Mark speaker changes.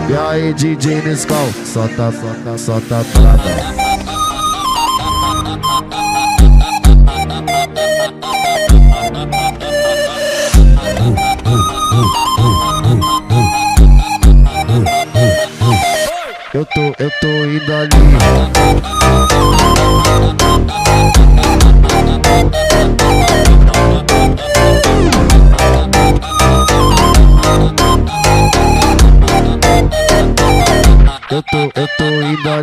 Speaker 1: E aí, DJ Nescau, solta a parada. Eu tô indo ali. Eu tô indo